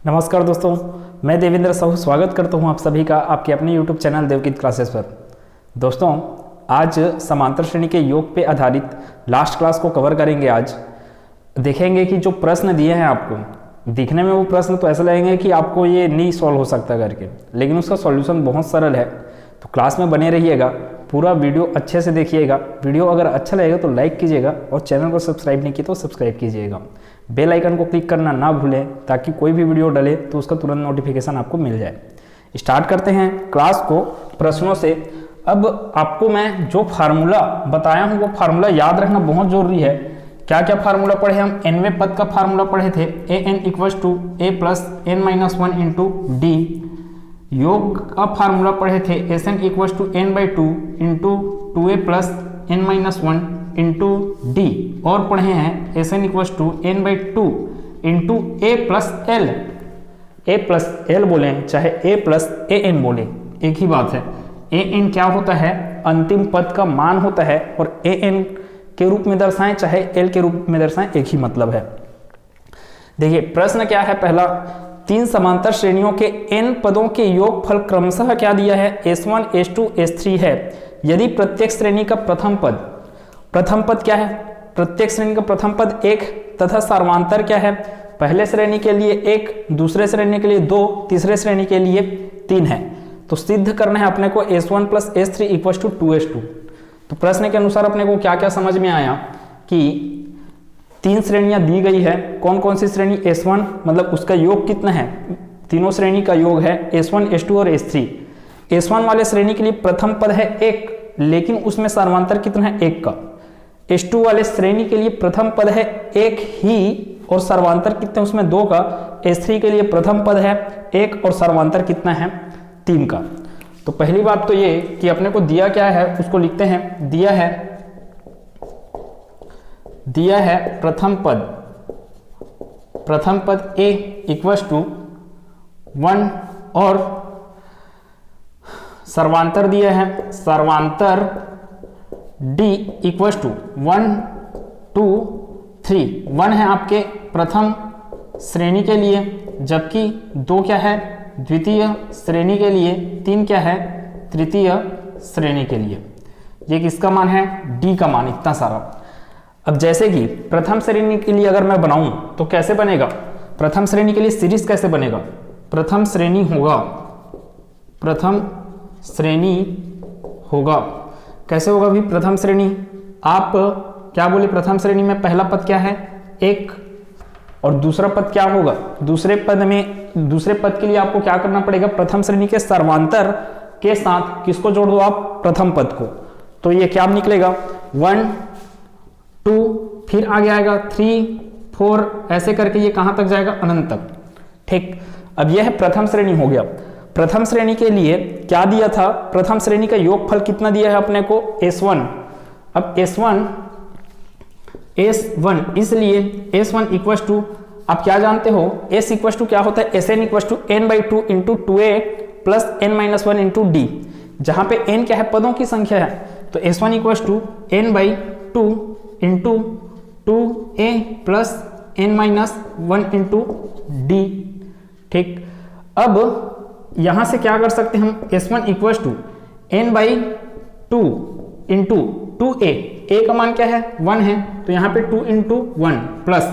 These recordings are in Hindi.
नमस्कार दोस्तों, मैं देवेंद्र साहू स्वागत करता हूं आप सभी का आपके अपने YouTube चैनल देवकीत क्लासेस पर। दोस्तों, आज समांतर श्रेणी के योग पे आधारित लास्ट क्लास को कवर करेंगे। आज देखेंगे कि जो प्रश्न दिए हैं आपको, दिखने में वो प्रश्न तो ऐसा लगेंगे कि आपको ये नहीं सॉल्व हो सकता करके, लेकिन उसका सॉल्यूशन बहुत सरल है। तो क्लास में बने रहिएगा, पूरा वीडियो अच्छे से देखिएगा। वीडियो अगर अच्छा लगेगा तो लाइक कीजिएगा और चैनल को सब्सक्राइब नहीं किया तो सब्सक्राइब कीजिएगा। बेल आइकन को क्लिक करना ना भूलें ताकि कोई भी वीडियो डले तो उसका तुरंत नोटिफिकेशन आपको मिल जाए। स्टार्ट करते हैं क्लास को प्रश्नों से। अब आपको मैं जो फार्मूला बताया हूँ वो फार्मूला याद रखना बहुत जरूरी है। क्या क्या फार्मूला पढ़े हम? nवें पद का फार्मूला पढ़े थे, an = a + n-1 into D. योग का फार्मूला पढ़े थे, Sn = n/2 into 2a + n-1 into d. और पढ़े हैं Sn = n/2 into a + l। a + l बोले चाहे a + an बोले, एक ही बात है। an क्या होता है? अंतिम पद का मान होता है, और an के रूप में दर्शाएं चाहे l के रूप में दर्शाएं, एक ही मतलब है। देखिए प्रश्न क्या है पहला, तीन समांतर श्रेणियों के n पदों के योगफल क्रमशः क्या दिया है? S1, S2, S3 है। यदि प्रत्येक श्रेणी का प्रथम पद क्या है? प्रत्येक श्रेणी का प्रथम पद 1 तथा सर्वांतर क्या है? पहले श्रेणी के लिए 1, दूसरे श्रेणी के लिए 2, तीसरे श्रेणी के लिए 3 है। तो सिद्ध करना है अपने को S1 + S3 = 2S2। तो प्रश्न के अनुसार अपने को क्या क्या समझ में आया कि तीन श्रेणियां दी गई है। कौन कौन सी श्रेणी? S1 मतलब उसका योग कितना है? तीनों श्रेणी का योग है S1, S2 और S3। S1 वाले श्रेणी के लिए प्रथम पद है 1, लेकिन उसमें सर्वांतर कितना है? 1 का। S2 वाले श्रेणी के लिए प्रथम पद है 1 ही और सर्वांतर कितने? उसमें 2 का। S3 के लिए प्रथम पद है 1 और सर्वांतर कितना है? 3 का। तो पहली बात तो ये कि अपने को दिया क्या है उसको लिखते हैं। दिया है प्रथम पद A = 1 और सर्वांतर दिया है, सर्वांतर D = 1, 2, 3। 1 है आपके प्रथम श्रेणी के लिए, जबकि 2 क्या है? द्वितीय श्रेणी के लिए, 3 क्या है? तृतीय श्रेणी के लिए। ये किसका मान है? D का मान, इतना सारा। अब जैसे कि प्रथम श्रेणी के लिए अगर मैं बनाऊं तो कैसे बनेगा? प्रथम श्रेणी के लिए सीरीज कैसे बनेगा? प्रथम श्रेणी होगा। कैसे होगा भी प्रथम श्रेणी? आप क्या बोले? प्रथम श्रेणी में पहला पद क्या है? 1 और दूसरा पद क्या होगा? दूसरे पद के लिए आपको क्या करना पड़ेगा? प्रथम श्रेणी के सर्वांतर के साथ किसको जोड़ दो आप? प्रथम पद को। तो ये क्या निकलेगा? 1, 2, फिर आगे आएगा 3, 4, ऐसे करके ये कहां तक जाएगा? अनंत तक। ठीक, अब यह है प्रथम श्रेणी हो गया। प्रथम श्रेणी के लिए क्या दिया था? प्रथम श्रेणी का योगफल कितना दिया है अपने को? S1। अब S1 इसलिए S1 = आप क्या जानते हो? S = क्या होता है? Sn = n/2 into 2a + n-1 into D. जहां पे n क्या है? पदों की संख्या है। तो S1 = n/2 into 2a + n-1 into D. ठीक, अब यहां से क्या कर सकते हैं हम? S1 = n/2 into 2a। a का मान क्या है? 1 है, तो यहाँ पे 2 × 1 plus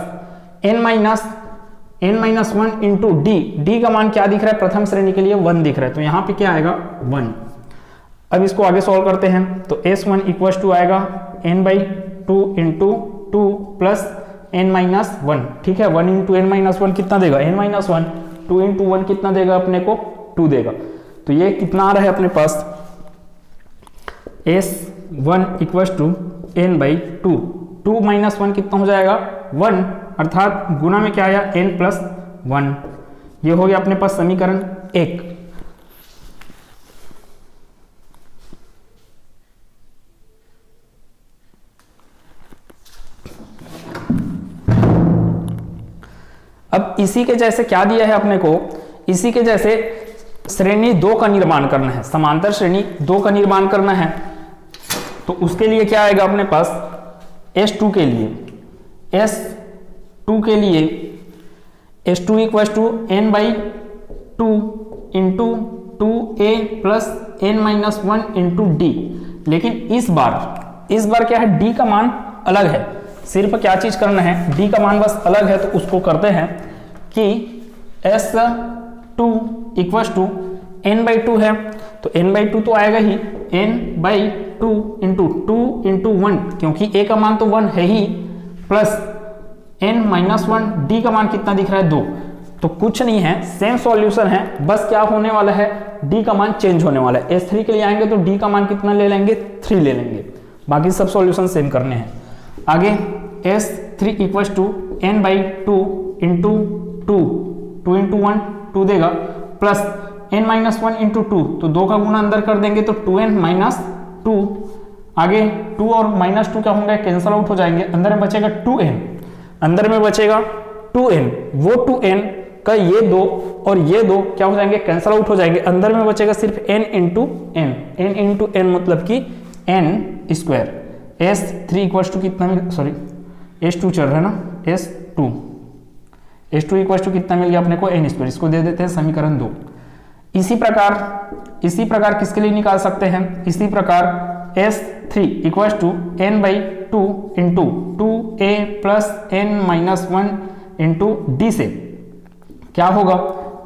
n-1 into D. D का मान क्या दिख रहा है? प्रथम श्रेणी के लिए 1 दिख रहा है, तो यहाँ पे क्या आएगा? 1। अब इसको आगे सॉल्व करते हैं। तो S1 = आएगा n/2 इंटू 2 + n-1। ठीक है, 1 × n-1 कितना देगा? n-1। 2 × 1 कितना देगा अपने को? 2 देगा। तो ये कितना आ रहा है अपने पास? S1 = n/2। 2 - 1 कितना हो जाएगा? 1, अर्थात गुना में क्या आया? n + 1। ये हो गया अपने पास समीकरण 1। अब इसी के जैसे क्या दिया है अपने को? इसी के जैसे श्रेणी 2 का निर्माण करना है, समांतर श्रेणी 2 का निर्माण करना है। तो उसके लिए क्या आएगा अपने पास? S2 के लिए S2 equal to n by 2 into 2a plus n minus 1 into d. लेकिन इस बार क्या है, d का मान अलग है। सिर्फ क्या चीज करना है, d का मान बस अलग है, तो उसको करते हैं कि S2 equal to n by 2 है, तो n बाई 2 तो आएगा ही n बाई 2 इंटू 2 इंटू 1, क्योंकि a का मान तो 1 है ही, प्लस n माइनस 1, d का मान कितना दिख रहा है 2। तो कुछ नहीं है, सेम सॉल्यूशन है, बस क्या होने वाला है, d का मान चेंज होने वाला है। S3 के लिए आएंगे तो d का मान कितना ले लेंगे, 3 ले लेंगे। बाकी सब सॉल्यूशन सेम करने हैं। आगे S3 equal to n by 2 into 2 into 1 2 देगा, प्लस n माइनस 1 इंटू 2, तो 2 का गुना अंदर कर देंगे तो 2n माइनस 2। आगे 2 और माइनस 2 क्या होंगे, कैंसल आउट हो जाएंगे, अंदर में बचेगा 2n, अंदर में बचेगा 2n, वो 2n का ये 2 और ये 2 क्या हो जाएंगे, कैंसल आउट हो जाएंगे, अंदर में बचेगा सिर्फ n इंटू n मतलब कि n square. S3 equal to कितना मिल, सॉरी S2 चल रहा है ना, S2 इक्वल टू कितना मिल गया अपने को, n स्क्वायर। इसको दे देते हैं समीकरण 2। इसी प्रकार किसके लिए निकाल सकते हैं, इसी प्रकार S3 equal to n by 2 into 2a plus n minus 1 into d से क्या होगा,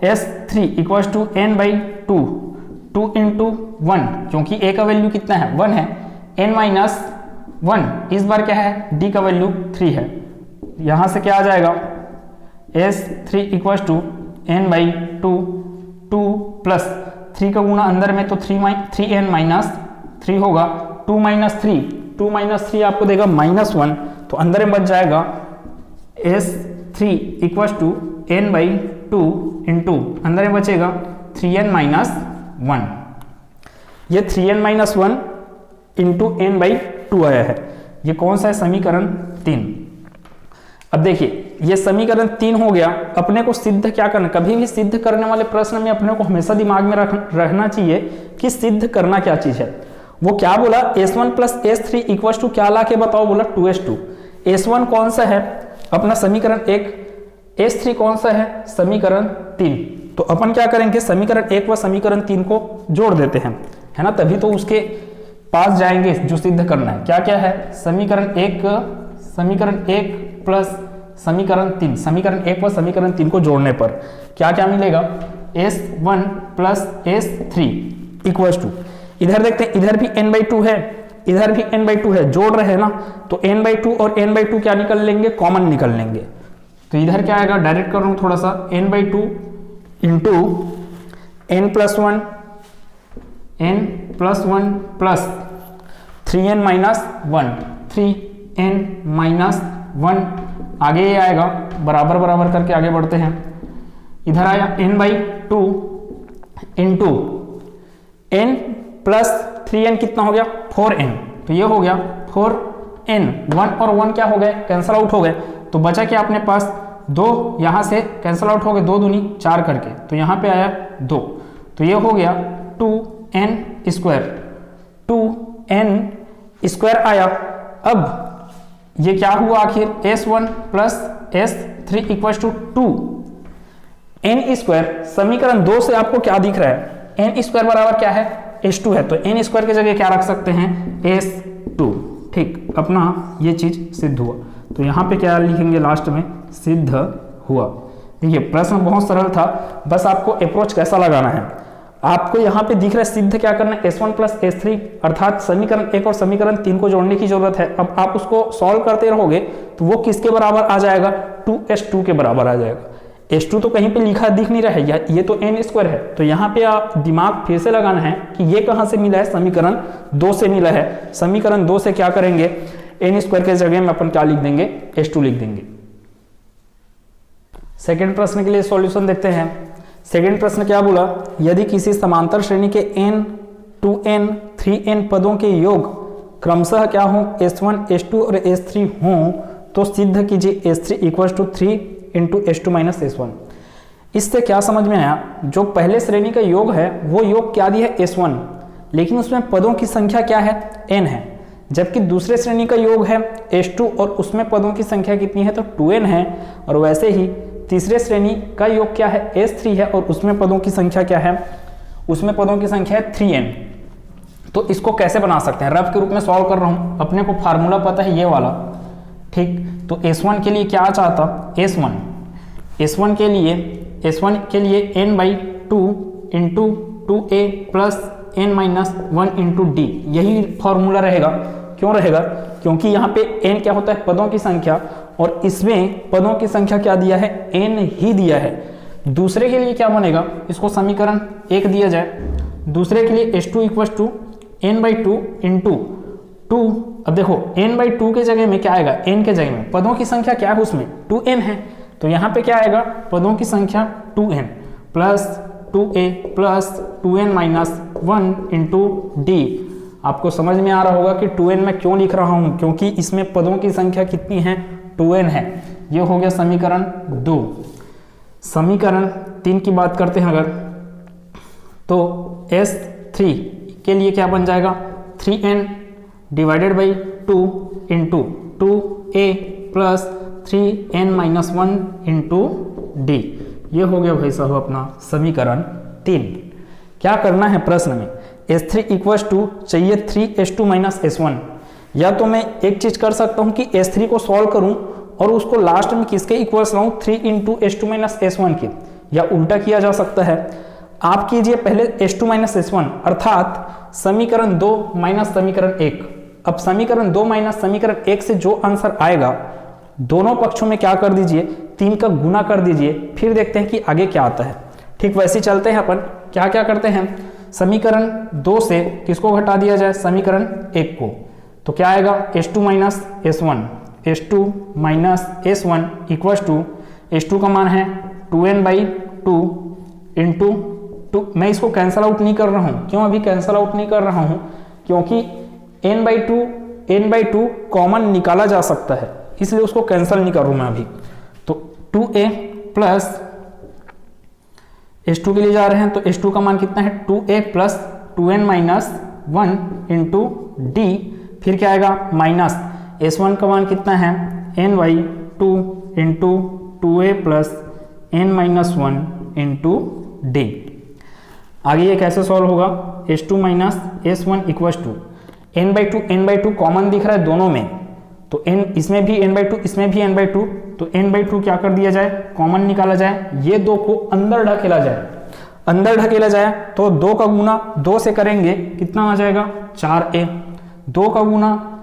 S3 equal to n by 2 into 1, क्योंकि a का वैल्यू कितना है, 1 है, n माइनस 1, इस बार क्या है, d का वैल्यू 3 है। यहां से क्या आ जाएगा, S3 equal to n by 2 plus 3 का गुना अंदर में तो 3n माइनस 3 होगा, 2 माइनस 3 आपको देगा -1, तो अंदर में बच जाएगा S3 equal to n by 2 into अंदर में बचेगा 3n माइनस 1। ये 3n minus 1 into n by 2 आया है। ये कौन सा है, समीकरण 3। अब देखिए ये समीकरण 3 हो गया। अपने को सिद्ध क्या करना, कभी भी सिद्ध करने वाले प्रश्न में अपने को हमेशा दिमाग में रहना चाहिए कि सिद्ध करना क्या चीज है। वो क्या बोला, S1 plus S3 equal to क्या ला के बताओ, बोला 2S2। S1 कौन सा है अपना समीकरण 1, S3 कौन सा है समीकरण 3। तो अपन क्या करेंगे, समीकरण 1 व समीकरण 3 को जोड़ देते हैं, है ना, तभी तो उसके पास जाएंगे जो सिद्ध करना है। क्या क्या है, समीकरण 1 प्लस समीकरण 3, समीकरण 1 व समीकरण 3 को जोड़ने पर क्या क्या मिलेगा, S1 plus S3 equal to, इधर देखते हैं इधर भी n बाई 2 है, इधर भी n बाई 2 है, जोड़ रहे हैं ना, तो n बाई 2 और n बाई 2 क्या निकल लेंगे, कॉमन निकल लेंगे। तो इधर क्या आएगा, डायरेक्ट कर रहा हूं थोड़ा सा, n by 2 into n plus 1 plus 3n minus 1, 3n minus 1, आगे ये आएगा, बराबर बराबर करके आगे बढ़ते हैं। इधर आया n by 2 into n plus 3n कितना हो गया, 4n, तो ये हो गया 4n, 1 और 1 क्या हो गए, कैंसल आउट हो गए, तो बचा क्या अपने पास 2, यहां से कैंसल आउट हो गए, 2 दूनी 4 करके, तो यहां पे आया 2, तो ये हो गया 2n स्क्वायर, 2n स्क्वायर आया। अब ये क्या हुआ आखिर, S1 plus S3 equal to 2n square. समीकरण 2 से आपको क्या दिख रहा है, n स्क्वायर बराबर क्या है, S2 है, तो n स्क्वायर की जगह क्या रख सकते हैं, S2। ठीक, अपना ये चीज सिद्ध हुआ। तो यहाँ पे क्या लिखेंगे लास्ट में, सिद्ध हुआ। देखिए प्रश्न बहुत सरल था, बस आपको अप्रोच कैसा लगाना है। आपको यहाँ पे दिख रहा है सिद्ध क्या करना है, S1 प्लस S3, अर्थात समीकरण 1 और समीकरण 3 को जोड़ने की जरूरत है। अब आप उसको सॉल्व करते रहोगे तो वो किसके बराबर आ जाएगा, 2S2 के बराबर आ जाएगा। S2 तो कहीं पे लिखा दिख नहीं रहा है, ये तो n स्क्वायर है, तो यहाँ पे आप दिमाग फिर से लगाना है कि ये कहाँ से मिला है, समीकरण 2 से मिला है। समीकरण 2 से क्या करेंगे, n स्क्वायर के जगह में अपन क्या लिख देंगे, S2 लिख देंगे। सेकेंड प्रश्न के लिए सॉल्यूशन देखते हैं। सेकेंड प्रश्न क्या बोला, यदि किसी समांतर श्रेणी के n 2n 3n पदों के योग क्रमशः क्या हो, S1 S2 और S3 हों तो सिद्ध कीजिए S3 equal to 3 into S2 minus S1। इससे क्या समझ में आया, जो पहले श्रेणी का योग है वो योग क्या दिया है, S1, लेकिन उसमें पदों की संख्या क्या है, n है, जबकि दूसरे श्रेणी का योग है S2 और उसमें पदों की संख्या कितनी है, तो 2n है। और वैसे ही तीसरे श्रेणी का योग क्या है, S3 है और उसमें पदों की संख्या क्या है, उसमें पदों की संख्या है 3n। तो इसको कैसे बना सकते हैं, रफ के रूप में सॉल्व कर रहा हूं, अपने को फार्मूला पता है ये वाला, ठीक। तो S1 के लिए क्या चाहता, S1 के लिए n/2 into 2a plus n-1 into D, यही फॉर्मूला रहेगा। क्यों रहेगा, क्योंकि यहाँ पे n क्या होता है, पदों की संख्या, और इसमें पदों की संख्या क्या दिया है, n ही दिया है। दूसरे के लिए क्या बनेगा, इसको समीकरण 1 दिया जाए, दूसरे के लिए S2 equal to n/2 into 2। अब देखो n/2 के जगह में क्या आएगा, n के जगह में पदों की संख्या क्या है, उसमें 2n है, तो यहाँ पे क्या आएगा, पदों की संख्या 2n plus 2a plus 2n-1 into D. आपको समझ में आ रहा होगा कि 2n मैं क्यों लिख रहा हूँ, क्योंकि इसमें पदों की संख्या कितनी है, 2n है। ये हो गया समीकरण 2। समीकरण 3 की बात करते हैं अगर, तो S3 के लिए क्या बन जाएगा, 3n divided by 2 into 2a plus 3n-1 into D. ये हो गया भाई साहब अपना समीकरण 3। क्या करना है प्रश्न में, S3 इक्वल टू चाहिए 3s2 माइनस S1, या तो मैं एक चीज कर सकता हूं कि S3 को सॉल्व करूं और उसको लास्ट में किसके इक्वल्स लाऊं, 3 इंटू S2 माइनस S1 के, या उल्टा किया जा सकता है। आप कीजिए पहले S2 माइनस S1 अर्थात समीकरण 2 माइनस समीकरण 1। अब समीकरण 2 माइनस समीकरण 1 से जो आंसर आएगा दोनों पक्षों में क्या कर दीजिए, 3 का गुना कर दीजिए, फिर देखते हैं कि आगे क्या आता है। ठीक वैसे चलते हैं अपन, क्या क्या करते हैं, समीकरण 2 से किसको घटा दिया जाए, समीकरण 1 को, तो क्या आएगा S2 minus S1, S2 minus S1 equal to S2 का मान है 2n/2 इंटू 2। मैं इसको कैंसल आउट नहीं कर रहा हूँ, क्यों अभी कैंसल आउट नहीं कर रहा हूँ, क्योंकि n/2 कॉमन निकाला जा सकता है, इसलिए उसको कैंसिल नहीं कर रहा हूं मैं अभी। तो 2a प्लस S2 के लिए जा रहे हैं, तो S2 का मान कितना है, 2a plus 2n-1 into D, फिर क्या आएगा माइनस S1 का मान कितना है, n/2 into 2a plus n-1 into D. आगे ये कैसे सॉल्व होगा, S2 minus S1 equal to n/2 common दिख रहा है दोनों में, तो n इसमें भी n/2 इसमें भी n/2, तो n/2 क्या कर दिया जाए, कॉमन निकाला जाए, ये 2 को अंदर ढकेला जाए, अंदर ढकेला जाए तो 2 का गुना 2 से करेंगे कितना आ जाएगा, 4a, 2 का गुना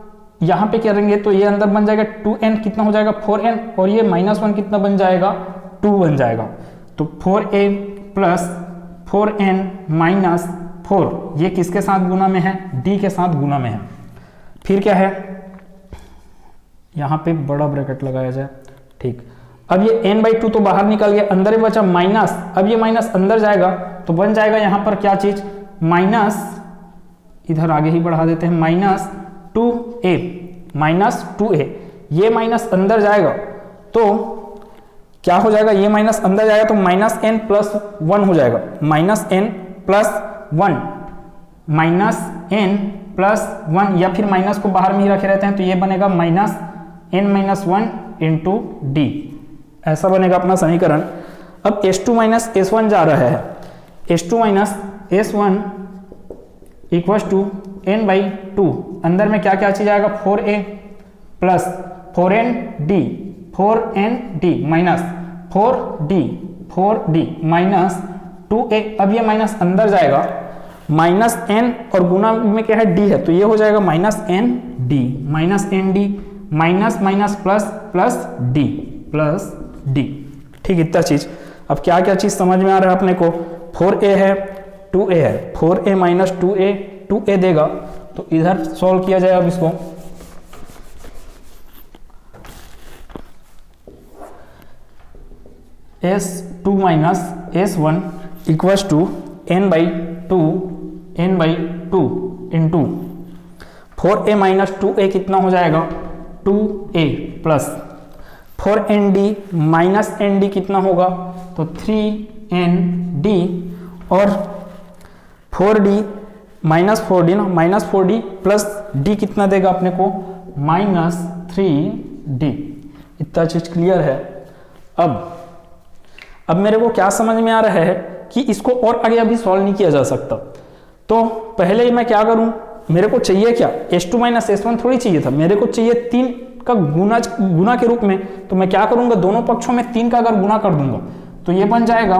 यहाँ पे करेंगे तो ये अंदर बन जाएगा 2n, कितना हो जाएगा 4n, और ये -1 कितना बन जाएगा, 2 बन जाएगा। तो 4a प्लस 4n माइनस 4, ये किसके साथ गुना में है, d के साथ गुना में है। फिर क्या है, यहाँ पे बड़ा ब्रैकेट लगाया जाए, ठीक। अब ये n/2 तो बाहर निकल गया, अंदर ही बचा माइनस, अब ये माइनस अंदर जाएगा तो बन जाएगा यहाँ पर क्या चीज, माइनस, इधर आगे ही बढ़ा देते हैं, -2a, ये माइनस अंदर जाएगा तो क्या हो जाएगा, ये माइनस अंदर जाएगा तो -n प्लस 1 हो जाएगा, -n प्लस 1, या फिर माइनस को बाहर में ही रखे रहते हैं तो ये बनेगा -n-1 इंटू डी, ऐसा बनेगा अपना समीकरण। अब S2 माइनस S1 जा रहा है, S2 minus S1 equal to n/2, अंदर में क्या क्या चीज आएगा, 4a plus 4nd minus 4d minus 2a, अब ये माइनस अंदर जाएगा, -n और गुना में क्या है, d है, तो ये हो जाएगा -nd माइनस प्लस d, ठीक इतना चीज। अब क्या क्या चीज समझ में आ रहा है अपने को, 4a है 2a है, 4a माइनस 2a देगा, तो इधर सॉल्व किया जाए। अब इसको S2 minus S1 equal to n/2 into 4a minus 2a कितना हो जाएगा, 2a plus 4nd minus nd कितना होगा, तो 3nd, और 4d minus 4d plus d कितना देगा अपने को, -3d। इतना चीज क्लियर है। अब अब मेरे को क्या समझ में आ रहा है कि इसको और आगे अभी सॉल्व नहीं किया जा सकता। तो पहले मैं क्या करूं, मेरे को चाहिए क्या, S2 माइनस S1 थोड़ी चाहिए था, मेरे को चाहिए 3 का गुना के रूप में। तो मैं क्या करूंगा, दोनों पक्षों में 3 का अगर गुना कर दूंगा तो ये बन जाएगा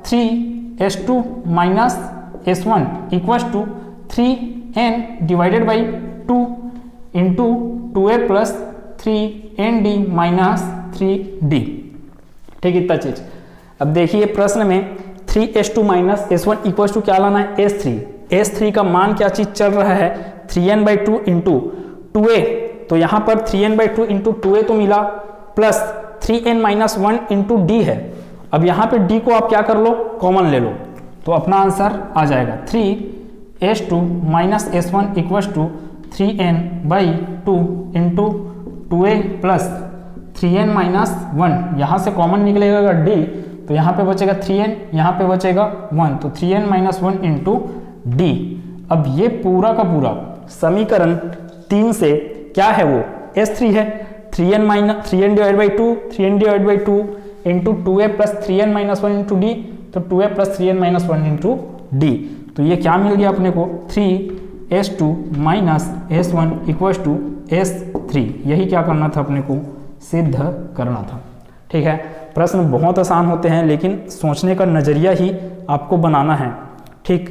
3S2 minus S1 equals to 3n divided by 2 into 2a plus 3nd minus 3d। ठीक, इतना चीज। अब देखिए प्रश्न में 3S2 minus S1 equals to क्या लाना है, S3। S3 का मान क्या चीज चल रहा है, 3n/2 इंटू 2a। तो यहां पर 3n/2 इंटू 2a तो मिला, plus 3n minus 1 into d है। अब यहां पे d को आप क्या कर लो, कॉमन ले लो, तो अपना आंसर आ जाएगा 3S2 minus S1 equals to 3n/2 into 2a plus 3n minus 1। यहाँ से कॉमन निकलेगा d, तो यहाँ पे बचेगा 3n, यहाँ पे बचेगा 1, तो 3n माइनस 1 इंटू d। अब ये पूरा का पूरा समीकरण 3 से क्या है, वो S3 है। 3n divide by 2, 3n divide by 2 into 2a plus 3n minus 1 into d, तो 2a plus 3n minus 1 into d। तो ये क्या मिल गया अपने को, 3S2 minus S1 equals to S3। यही क्या करना था अपने को, सिद्ध करना था। ठीक है, प्रश्न बहुत आसान होते हैं लेकिन सोचने का नजरिया ही आपको बनाना है। ठीक,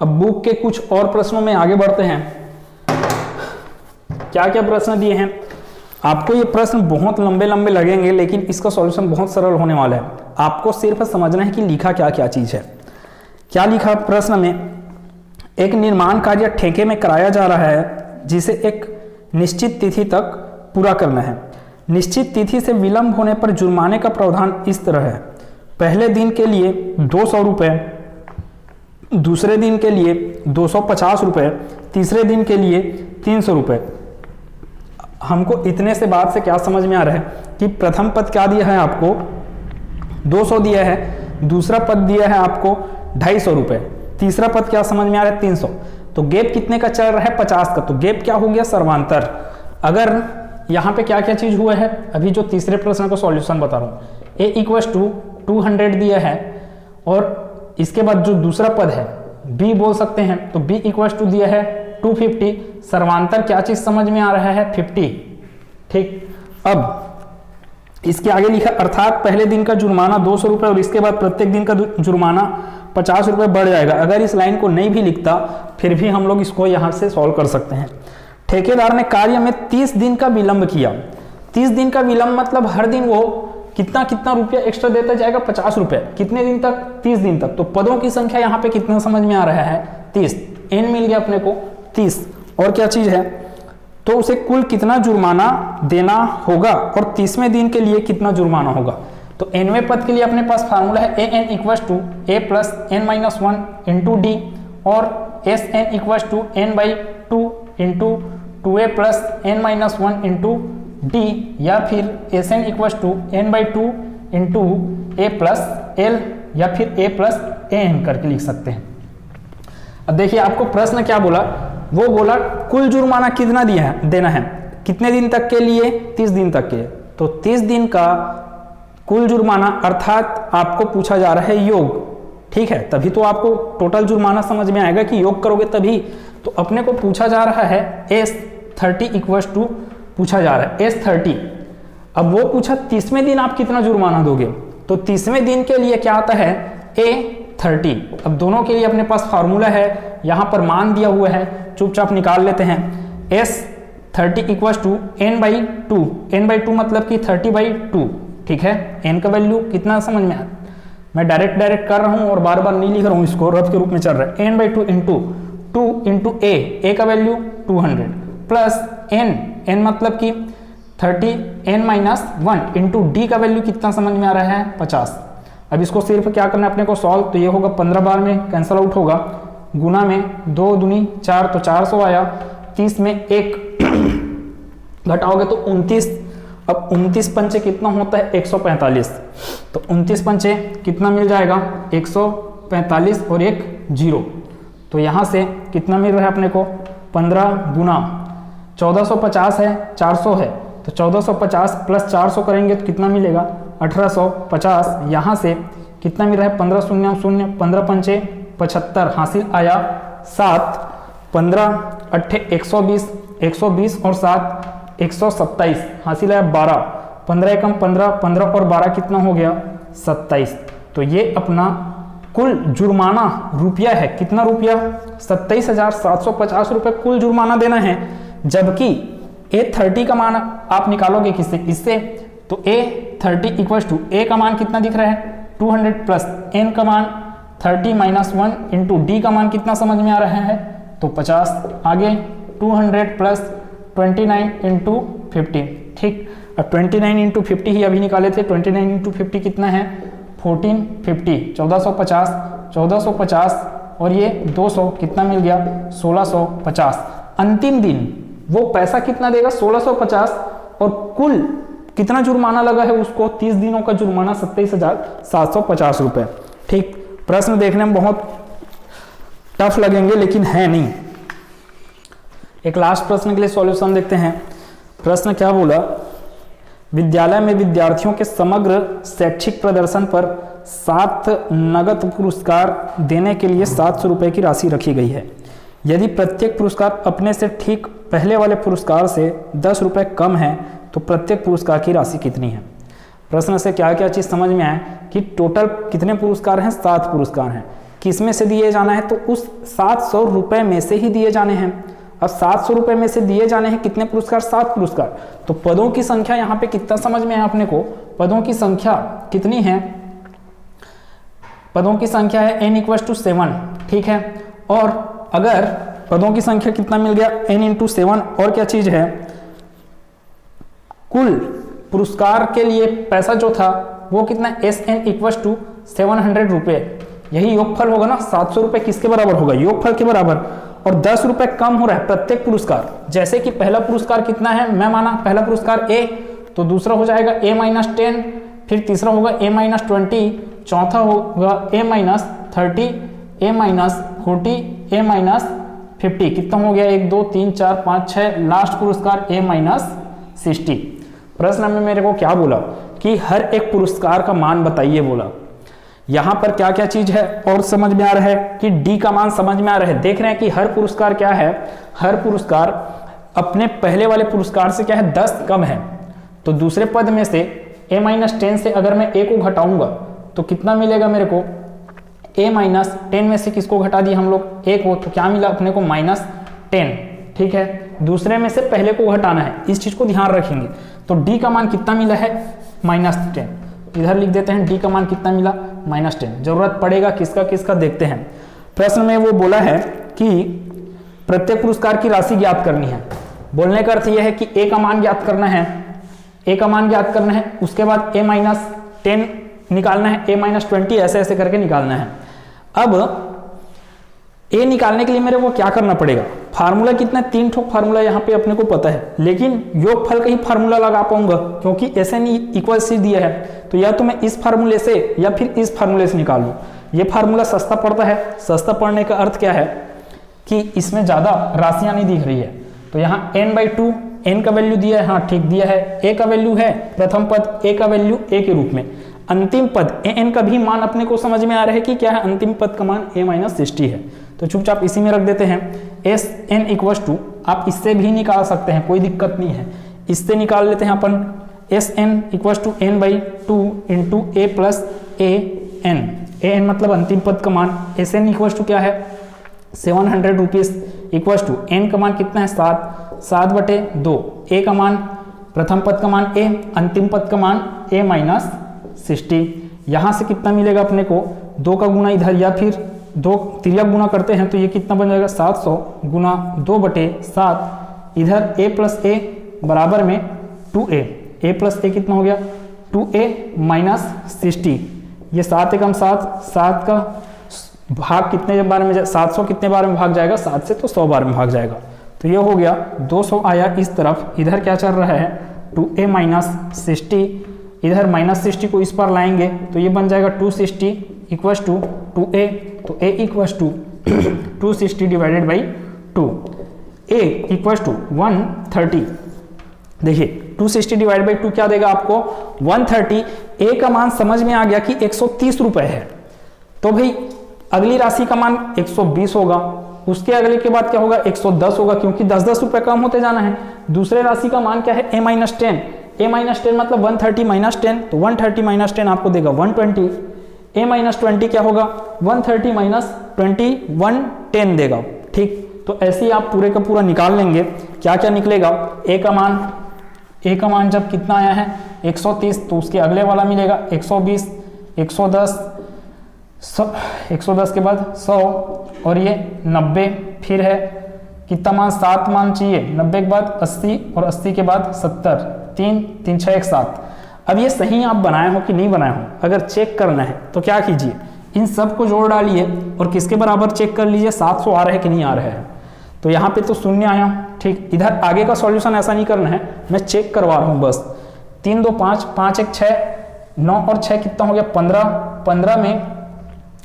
अब बुक के कुछ और प्रश्नों में आगे बढ़ते हैं। क्या क्या प्रश्न दिए हैं आपको, ये प्रश्न बहुत लंबे लंबे लगेंगे लेकिन इसका सॉल्यूशन बहुत सरल होने वाला है। आपको सिर्फ समझना है कि लिखा क्या क्या चीज है। क्या लिखा प्रश्न में, एक निर्माण कार्य ठेके में कराया जा रहा है जिसे एक निश्चित तिथि तक पूरा करना है। निश्चित तिथि से विलंब होने पर जुर्माने का प्रावधान इस तरह है, पहले दिन के लिए 200 रुपये, दूसरे दिन के लिए 250 रुपये, तीसरे दिन के लिए 300 रुपये। हमको इतने से बात से क्या समझ में आ रहा है कि प्रथम पद क्या दिया है आपको, 200 दिया है, दूसरा पद दिया है आपको 250 रुपये, तीसरा पद क्या समझ में आ रहा है 300। तो गैप कितने का चल रहा है, 50 का। तो गैप क्या हो गया, सर्वांतर। अगर यहाँ पे क्या क्या चीज हुआ है, अभी जो तीसरे प्रश्न का सॉल्यूशन बता रहा हूँ, a इक्वल्स टू 200 दिया है और इसके बाद जो दूसरा पद है b बोल सकते हैं, तो b इक्वल्स टू दिया है 250। सर्वांतर क्या चीज समझ में आ रहा है, 50। ठीक, अब इसके आगे लिखा अर्थात पहले दिन का जुर्माना 200 रुपये और इसके बाद प्रत्येक दिन का जुर्माना 50 रुपये बढ़ जाएगा। अगर इस लाइन को नहीं भी लिखता फिर भी हम लोग इसको यहां से सॉल्व कर सकते हैं। ठेकेदार ने कार्य में 30 दिन का विलंब किया। 30 दिन का विलंब मतलब हर दिन वो कितना कितना रुपया एक्स्ट्रा देता जाएगा, 50 रुपये। कितने दिन तक, 30 दिन तक। तो पदों की संख्या यहाँ पे कितना समझ में आ रहा है, 30। n मिल गया अपने को 30। और क्या चीज है, तो उसे कुल कितना जुर्माना देना होगा और 30वें दिन के लिए कितना जुर्माना होगा। तो nवें पद के लिए अपने पास फार्मूला है an equals to a plus n minus 1 into d, और sn equals to n/2 into 2a plus n minus 1 into d, या फिर sn equals to n/2 into a plus l, या फिर a प्लस an करके लिख सकते हैं। अब देखिए आपको प्रश्न क्या बोला, वो बोला कुल जुर्माना कितना देना है, कितने दिन तक के लिए, 30 दिन तक के। तो 30 दिन का कुल जुर्माना अर्थात आपको पूछा जा रहा है योग। ठीक है, तभी तो आपको टोटल जुर्माना समझ में आएगा कि योग करोगे तभी। तो अपने को पूछा जा रहा है S30 इक्वल्स टू पूछा जा रहा है S30। अब वो पूछा 30वें दिन आप कितना जुर्माना दोगे, तो 30वें दिन के लिए क्या आता है A30। अब दोनों के लिए अपने पास फार्मूला है, यहाँ पर मान दिया हुआ है, चुपचाप निकाल लेते हैं। S30 equals to n/2, n/2 मतलब कि 30/2। ठीक है, n का वैल्यू कितना समझ में आया, मैं डायरेक्ट कर रहा हूँ और बार बार नहीं लिख रहा हूँ, इसको रफ के रूप में चल रहा है। n/2 इंटू 2 इंटू a का वैल्यू 200 प्लस n मतलब कि 30, n माइनस 1 इंटू डी का वैल्यू कितना समझ में आ रहा है, 50। अब इसको सिर्फ क्या करना है अपने को सॉल्व, तो ये होगा 15 बार में कैंसल आउट होगा, गुना में 2 दूनी 4 तो 400 आया, 30 में 1 घटाओगे तो 29। अब 29 पंचे कितना होता है, 145। तो 29 पंचे कितना मिल जाएगा, 145 और 1 0। तो यहाँ से कितना मिल रहा है अपने को, 15 गुना 1450 है, 400 है, तो 1450 प्लस 400 करेंगे तो कितना मिलेगा 1850। यहाँ से कितना मिल रहा है 15 शून्य शून्य, 15 पंचे 75, हासिल आया 7, 15 अट्ठे 120, 120 और 7 127, हासिल आया 12, 15 एकम 15, 15 और 12 कितना हो गया 27। तो ये अपना कुल जुर्माना रुपया है, कितना रुपया 27,750 रुपये कुल जुर्माना देना है। जबकि A30 का मान आप निकालोगे किससे, इससे, तो A30 इक्वल टू A का मान कितना दिख रहा है 200 प्लस N का मान 30 माइनस 1 इंटू D का मान कितना समझ में आ रहा है तो 50, आगे 200 प्लस 29 इंटू 50, ठीक। अब 29 इंटू 50 ही अभी निकाले थे, 29 इंटू 50 कितना है 1450, 1450, 1450 और ये 200 कितना मिल गया 1650। अंतिम दिन वो पैसा कितना देगा 1650 और कुल कितना जुर्माना लगा है उसको 30 दिनों का जुर्माना 27,750 रुपए, ठीक। प्रश्न देखने में बहुत टफ लगेंगे लेकिन है नहीं। एक लास्ट प्रश्न के लिए सॉल्यूशन देखते हैं। प्रश्न क्या बोला, विद्यालय में विद्यार्थियों के समग्र शैक्षिक प्रदर्शन पर 7 नगद पुरस्कार देने के लिए 700 रुपये की राशि रखी गई है। यदि प्रत्येक पुरस्कार अपने से ठीक पहले वाले पुरस्कार से 10 रुपये कम है तो प्रत्येक पुरस्कार की राशि कितनी है। प्रश्न से क्या क्या चीज़ समझ में आए कि टोटल कितने पुरस्कार हैं 7 पुरस्कार हैं, किस में से दिए जाना है तो उस 700 रुपये में से ही दिए जाने हैं। अब 700 रुपये में से दिए जाने हैं कितने पुरस्कार 7 पुरस्कार, तो पदों की संख्या यहाँ पे कितना समझ में आया अपने को, पदों की संख्या कितनी है, पदों की संख्या है n इक्वल टू 7, ठीक है। और अगर पदों की संख्या कितना मिल गया n इंटू 7 और क्या चीज है, कुल पुरस्कार के लिए पैसा जो था वो कितना SN इक्वल टू 700 रुपये, यही योगफल होगा ना, 700 रुपये किसके बराबर होगा योगफल के बराबर, और 10 रुपये कम हो रहा है प्रत्येक पुरस्कार। जैसे कि पहला पुरस्कार कितना है, मैं माना पहला पुरस्कार A, तो दूसरा हो जाएगा A-10, फिर तीसरा होगा A-20, चौथा होगा A-30, A-40, A-50, कितना हो गया 1 2 3 4 5 6, लास्ट पुरस्कार A-60। प्रश्न में मेरे को क्या बोला कि हर एक पुरस्कार का मान बताइए बोला। यहाँ पर क्या क्या चीज है और समझ में आ रहा है कि डी का मान समझ में आ रहा है। देख रहे हैं कि हर पुरस्कार क्या है, हर पुरस्कार अपने पहले वाले पुरस्कार से क्या है 10 कम है। तो दूसरे पद में से A-10 से अगर मैं A को घटाऊंगा तो कितना मिलेगा मेरे को, A-10 में से किसको घटा दिया हम लोग A को, तो क्या मिला अपने को -10, ठीक है। दूसरे में से पहले को घटाना है, इस चीज को ध्यान रखेंगे। तो D का मान कितना मिला है -10, इधर लिख देते हैं D का मान कितना मिला -10। जरूरत पड़ेगा किसका किसका देखते हैं। प्रश्न में वो बोला है कि प्रत्येक पुरस्कार की राशि ज्ञात करनी है। बोलने का अर्थ यह है कि A का मान ज्ञात करना है, A का मान ज्ञात करना है, उसके बाद A-10 निकालना है, A-20 ऐसे ऐसे करके निकालना है। अब A निकालने के लिए मेरे को क्या करना पड़ेगा, फार्मूला कितना 3 ठोक फार्मूला यहाँ पे अपने को पता है, लेकिन योगफल का ही फार्मूला लगा पाऊंगा क्योंकि SN इक्वल सी दिया है। तो या तो मैं इस फार्मूले से या फिर इस फार्मूले से निकाल लूँ। ये फार्मूला सस्ता पड़ता है, सस्ता पड़ने का अर्थ क्या है कि इसमें ज़्यादा राशियाँ नहीं दिख रही है। तो यहाँ n/2 n का वैल्यू दिया है, हाँ ठीक दिया है, A का वैल्यू है, प्रथम पद A का वैल्यू A के रूप में, अंतिम पद AN का भी मान अपने को समझ में आ रहा है कि क्या है, अंतिम पद का मान A-60 है। तो चुपचाप इसी में रख देते हैं। SN इक्वल टू आप इससे भी निकाल सकते हैं, कोई दिक्कत नहीं है, इससे निकाल लेते हैं अपन। SN equal to n/2 into A plus AN, AN मतलब अंतिम पद का मान, SN इक्वल टू क्या है 700 रुपीज़, इक्वल टू N का मान कितना है 7/2, A का मान प्रथम पद का मान A, अंतिम पद का मान A-60। यहाँ से कितना मिलेगा अपने को, 2 का गुना इधर या फिर 2 तिर्यक गुना करते हैं तो ये कितना बन जाएगा 700 गुना 2/7, इधर A प्लस A बराबर में 2A, A प्लस A कितना हो गया 2A-60, ये 7 एकम 7, 7 का भाग कितने बार में 700 कितने बार में भाग जाएगा, 7 से तो 100 बार में भाग जाएगा। तो ये हो गया 200 आया इस तरफ, इधर क्या चल रहा है 2A-60, इधर -60 को इस पर लाएंगे तो ये बन जाएगा 260 इक्वल टू 2A, तो A equal to 260 divided by 2, A equal to 130। देखिए 260 डिवाइड बाई 2 क्या देगा आपको 130। ए का मान समझ में आ गया कि 130 रुपए है, तो भाई अगली राशि का मान 120 होगा, उसके अगले के बाद क्या होगा 110 होगा, क्योंकि 10-10 रुपए कम होते जाना है। दूसरे राशि का मान क्या है a माइनस 10, a माइनस 10 मतलब 130 माइनस 10, तो 130 माइनस 10 आपको देगा 120, a माइनस 20 क्या होगा 130 माइनस 20 110 देगा। ठीक, तो ऐसे ही आप पूरे का पूरा निकाल लेंगे, क्या क्या निकलेगा। a का मान जब कितना आया है 130, तो उसके अगले वाला मिलेगा 120, 110, 110 के बाद 100 और ये 90, फिर है कितना मान 7 मान चाहिए, 90 के बाद 80 और 80 के बाद 70, 3 3 6 1 7। अब ये सही आप बनाए हो कि नहीं बनाए हो, अगर चेक करना है तो क्या कीजिए, इन सब को जोड़ डालिए और किसके बराबर चेक कर लीजिए 700 आ रहा है कि नहीं आ रहा है। तो यहाँ पे तो शून्य आया। ठीक, इधर आगे का सॉल्यूशन ऐसा नहीं करना है, मैं चेक करवा रहा हूँ बस। 3 2 5, 5 1 6, 9 और 6 कितना हो गया 15, 15 में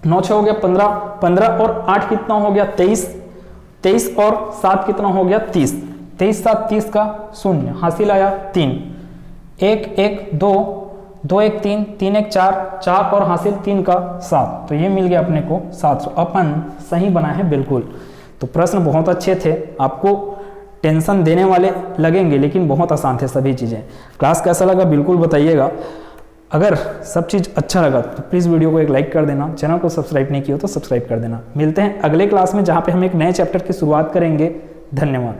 9 6 हो गया 15, 15 और 8 कितना हो गया 23, 23 और 7 कितना हो गया 30, 23 7 30 का शून्य हासिल आया 3, 1 1 2, 2 1 3, 3 1 4, 4 और हासिल 3 का 7, तो ये मिल गया अपने को 700। अपन सही बना है बिल्कुल। तो प्रश्न बहुत अच्छे थे, आपको टेंशन देने वाले लगेंगे लेकिन बहुत आसान थे सभी चीज़ें। क्लास कैसा लगा बिल्कुल बताइएगा। अगर सब चीज़ अच्छा लगा तो प्लीज़ वीडियो को एक लाइक कर देना, चैनल को सब्सक्राइब नहीं किया तो सब्सक्राइब कर देना। मिलते हैं अगले क्लास में जहाँ पे हम एक नए चैप्टर की शुरुआत करेंगे। धन्यवाद।